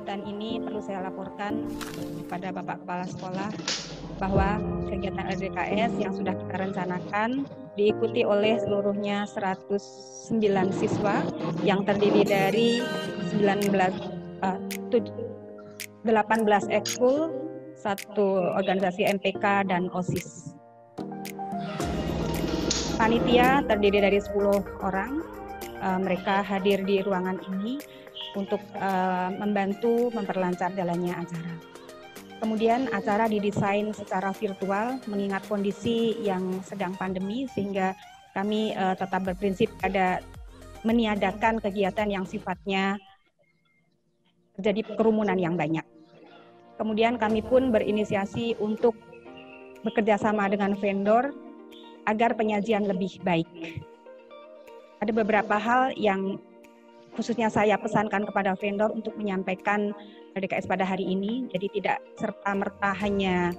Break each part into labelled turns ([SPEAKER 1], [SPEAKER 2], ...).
[SPEAKER 1] kegiatan ini perlu saya laporkan kepada Bapak Kepala Sekolah bahwa kegiatan LDKS yang sudah kita rencanakan diikuti oleh seluruhnya 109 siswa yang terdiri dari 18 ekskul, 1 organisasi MPK dan OSIS. Panitia terdiri dari 10 orang. Mereka hadir di ruangan ini untuk membantu memperlancar jalannya acara. Kemudian acara didesain secara virtual mengingat kondisi yang sedang pandemi, sehingga kami tetap berprinsip pada meniadakan kegiatan yang sifatnya terjadi kerumunan yang banyak. Kemudian kami pun berinisiasi untuk bekerja sama dengan vendor agar penyajian lebih baik. Ada beberapa hal yang khususnya saya pesankan kepada vendor untuk menyampaikan LDKS pada hari ini. Jadi tidak serta-merta hanya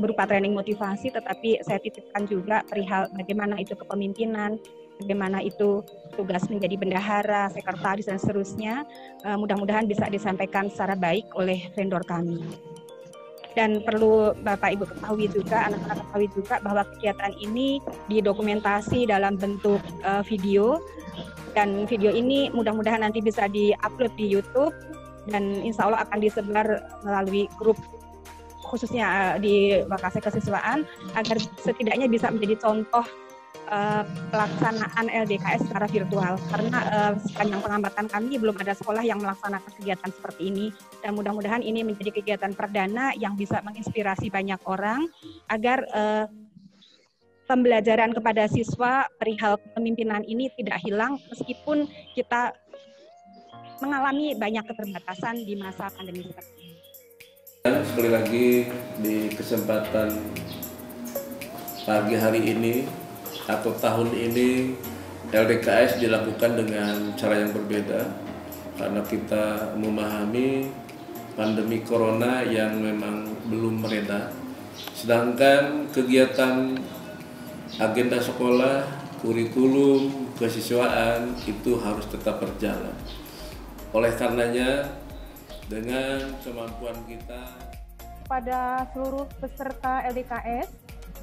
[SPEAKER 1] berupa training motivasi, tetapi saya titipkan juga perihal bagaimana itu kepemimpinan, bagaimana itu tugas menjadi bendahara, sekretaris, dan seterusnya. Mudah-mudahan bisa disampaikan secara baik oleh vendor kami. Dan perlu Bapak Ibu ketahui juga, anak-anak ketahui juga bahwa kegiatan ini didokumentasi dalam bentuk video, dan video ini mudah-mudahan nanti bisa di-upload di YouTube dan insya Allah akan disebar melalui grup khususnya di Wakasek Kesiswaan agar setidaknya bisa menjadi contoh pelaksanaan LDKS secara virtual, karena sepanjang pengamatan kami belum ada sekolah yang melaksanakan kegiatan seperti ini, dan mudah-mudahan ini menjadi kegiatan perdana yang bisa menginspirasi banyak orang agar pembelajaran kepada siswa perihal kepemimpinan ini tidak hilang meskipun kita mengalami banyak keterbatasan di masa pandemi seperti ini.
[SPEAKER 2] Sekali lagi di kesempatan pagi hari ini atau tahun ini LDKS dilakukan dengan cara yang berbeda karena kita memahami pandemi corona yang memang belum mereda, sedangkan kegiatan agenda sekolah, kurikulum, kesiswaan itu harus tetap berjalan. Oleh karenanya dengan kemampuan kita
[SPEAKER 3] pada seluruh peserta LDKS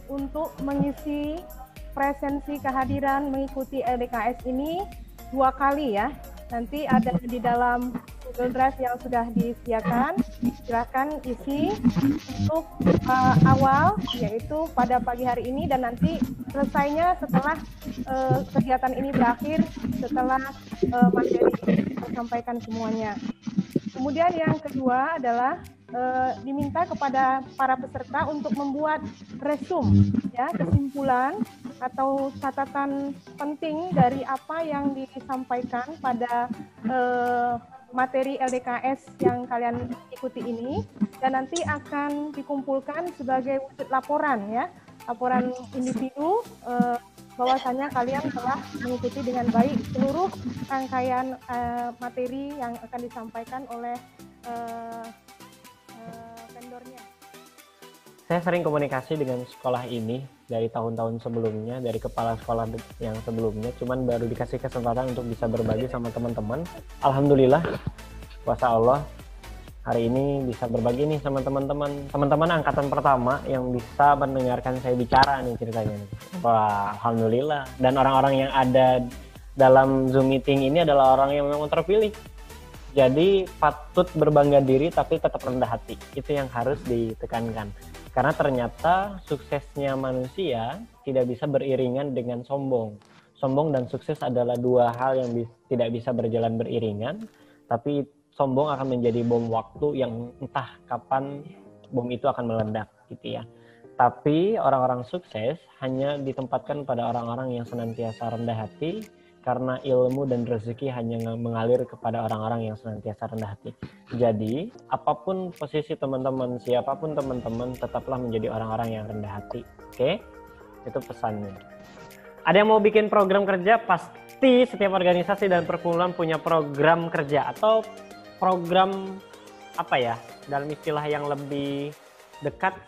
[SPEAKER 3] untuk mengisi presensi kehadiran mengikuti LDKS ini 2 kali ya. Nanti ada di dalam Google Drive yang sudah disediakan, silakan isi untuk awal yaitu pada pagi hari ini, dan nanti selesainya setelah kegiatan ini berakhir, setelah materi disampaikan semuanya. Kemudian yang kedua adalah diminta kepada para peserta untuk membuat resume, ya, kesimpulan atau catatan penting dari apa yang disampaikan pada materi LDKS yang kalian ikuti ini, dan nanti akan dikumpulkan sebagai wujud laporan, ya, laporan individu bahwasanya kalian telah mengikuti dengan baik seluruh rangkaian materi yang akan disampaikan oleh vendornya.
[SPEAKER 4] Saya sering komunikasi dengan sekolah ini dari tahun-tahun sebelumnya, dari kepala sekolah yang sebelumnya, cuman baru dikasih kesempatan untuk bisa berbagi sama teman-teman. Alhamdulillah, kuasa Allah, hari ini bisa berbagi nih sama teman-teman angkatan pertama yang bisa mendengarkan saya bicara nih ceritanya. Wah, alhamdulillah. Dan orang-orang yang ada dalam Zoom meeting ini adalah orang yang memang terpilih. Jadi patut berbangga diri tapi tetap rendah hati. Itu yang harus ditekankan. Karena ternyata suksesnya manusia tidak bisa beriringan dengan sombong. Sombong dan sukses adalah 2 hal yang tidak bisa berjalan beriringan, tapi sombong akan menjadi bom waktu yang entah kapan bom itu akan meledak gitu ya. Tapi orang-orang sukses hanya ditempatkan pada orang-orang yang senantiasa rendah hati, karena ilmu dan rezeki hanya mengalir kepada orang-orang yang senantiasa rendah hati. Jadi, apapun posisi teman-teman, siapapun teman-teman, tetaplah menjadi orang-orang yang rendah hati. Oke? Itu pesannya. Ada yang mau bikin program kerja? Pasti setiap organisasi dan perkumpulan punya program kerja atau program apa ya? Dalam istilah yang lebih dekat,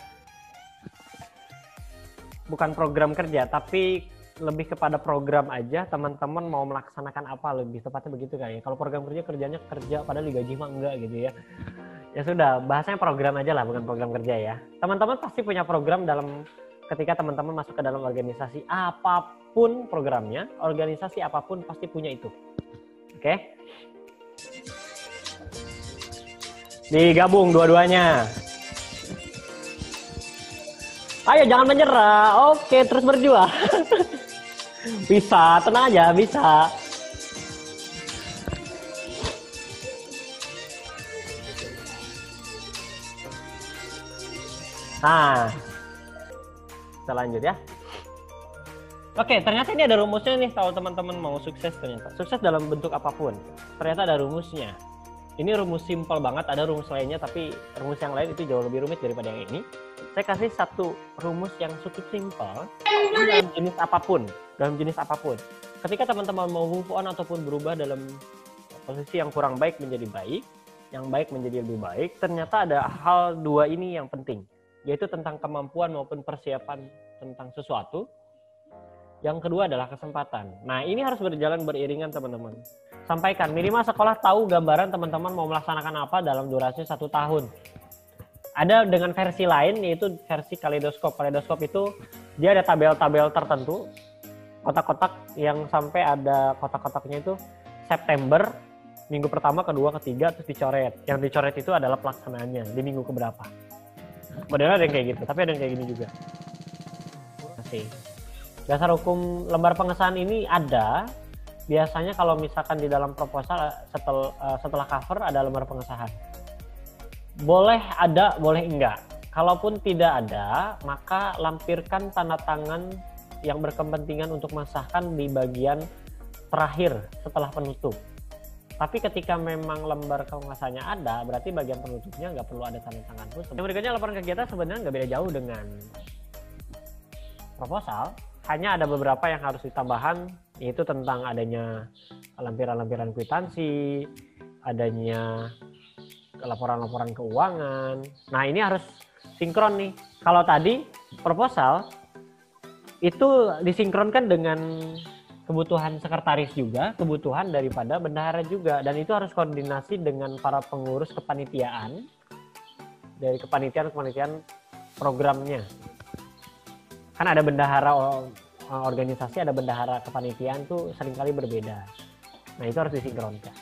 [SPEAKER 4] bukan program kerja, tapi lebih kepada program aja, teman-teman mau melaksanakan apa, lebih tepatnya begitu kan ya. Kalau program kerja, kerjanya kerja padahal digaji mah enggak gitu ya. Ya sudah, bahasanya program aja lah, bukan program kerja ya. Teman-teman pasti punya program dalam ketika teman-teman masuk ke dalam organisasi apapun programnya, organisasi apapun pasti punya itu. Oke? Digabung dua-duanya. Ayo jangan menyerah. Oke, terus berjuang. Bisa, tenang aja, bisa. Nah, kita lanjut ya. Oke, ternyata ini ada rumusnya nih kalau teman-teman mau sukses ternyata. Sukses dalam bentuk apapun. Ternyata ada rumusnya. Ini rumus simpel banget, ada rumus lainnya tapi rumus yang lain itu jauh lebih rumit daripada yang ini. Saya kasih satu rumus yang cukup simpel dalam jenis apapun. Dalam jenis apapun. Ketika teman-teman mau move on ataupun berubah dalam posisi yang kurang baik menjadi baik, yang baik menjadi lebih baik, ternyata ada hal dua ini yang penting. Yaitu tentang kemampuan maupun persiapan tentang sesuatu. Yang kedua adalah kesempatan. Nah, ini harus berjalan beriringan teman-teman. Sampaikan, minimal sekolah tahu gambaran teman-teman mau melaksanakan apa dalam durasi 1 tahun. Ada dengan versi lain, yaitu versi kaleidoskop. Kaleidoskop itu dia ada tabel-tabel tertentu, kotak-kotak yang sampai ada kotak-kotaknya itu September, minggu pertama, kedua, ketiga, terus dicoret. Yang dicoret itu adalah pelaksanaannya, di minggu keberapa. Modelnya ada yang kayak gitu, tapi ada yang kayak gini juga. Masih. Dasar hukum lembar pengesahan ini ada. Biasanya kalau misalkan di dalam proposal setelah cover ada lembar pengesahan. Boleh ada, boleh enggak. Kalaupun tidak ada, maka lampirkan tanda tangan yang berkepentingan untuk mengesahkan di bagian terakhir setelah penutup. Tapi ketika memang lembar pengesahannya ada, berarti bagian penutupnya nggak perlu ada tanda tangan khusus. Yang berikutnya laporan kegiatan sebenarnya nggak beda jauh dengan proposal. Hanya ada beberapa yang harus ditambahkan, yaitu tentang adanya lampiran-lampiran kwitansi, adanya laporan-laporan keuangan. Nah, ini harus sinkron nih. Kalau tadi proposal itu disinkronkan dengan kebutuhan sekretaris juga, kebutuhan daripada bendahara juga, dan itu harus koordinasi dengan para pengurus kepanitiaan dari kepanitiaan programnya. Kan ada bendahara organisasi, ada bendahara kepanitiaan tuh seringkali berbeda. Nah, itu harus disinkronkan.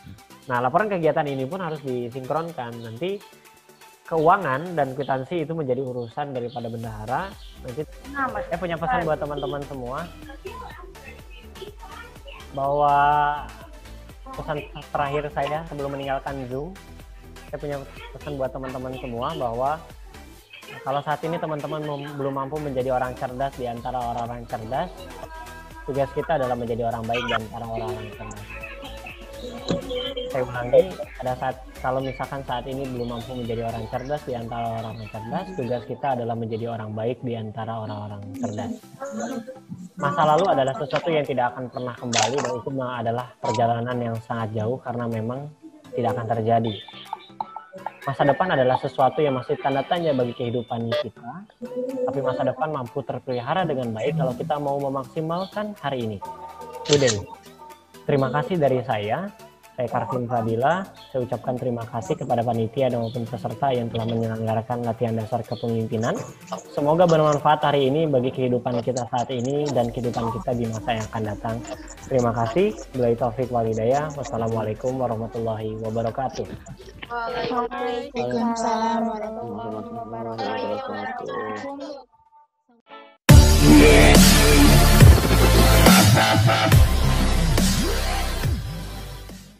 [SPEAKER 4] Nah, laporan kegiatan ini pun harus disinkronkan. Nanti keuangan dan kwitansi itu menjadi urusan daripada bendahara. Nanti saya punya pesan buat teman-teman semua bahwa pesan terakhir saya sebelum meninggalkan Zoom, saya punya pesan buat teman-teman semua bahwa kalau saat ini teman-teman belum mampu menjadi orang cerdas di antara orang-orang cerdas, tugas kita adalah menjadi orang baik di antara orang-orang cerdas. Saya ulangi, pada saat kalau misalkan saat ini belum mampu menjadi orang cerdas di antara orang-orang cerdas, tugas kita adalah menjadi orang baik di antara orang-orang cerdas. Masa lalu adalah sesuatu yang tidak akan pernah kembali, dan itu adalah perjalanan yang sangat jauh karena memang tidak akan terjadi. Masa depan adalah sesuatu yang masih tanda tanya bagi kehidupan kita, tapi masa depan mampu terpelihara dengan baik kalau kita mau memaksimalkan hari ini. Today. Terima kasih dari saya Karvin Fadila. Saya ucapkan terima kasih kepada panitia dan maupun peserta yang telah menyelenggarakan latihan dasar kepemimpinan. Semoga bermanfaat hari ini bagi kehidupan kita saat ini dan kehidupan kita di masa yang akan datang. Terima kasih. Billahi taufik wal hidayah. Wassalamualaikum warahmatullahi wabarakatuh.
[SPEAKER 5] Waalaikumsalam warahmatullahi wabarakatuh.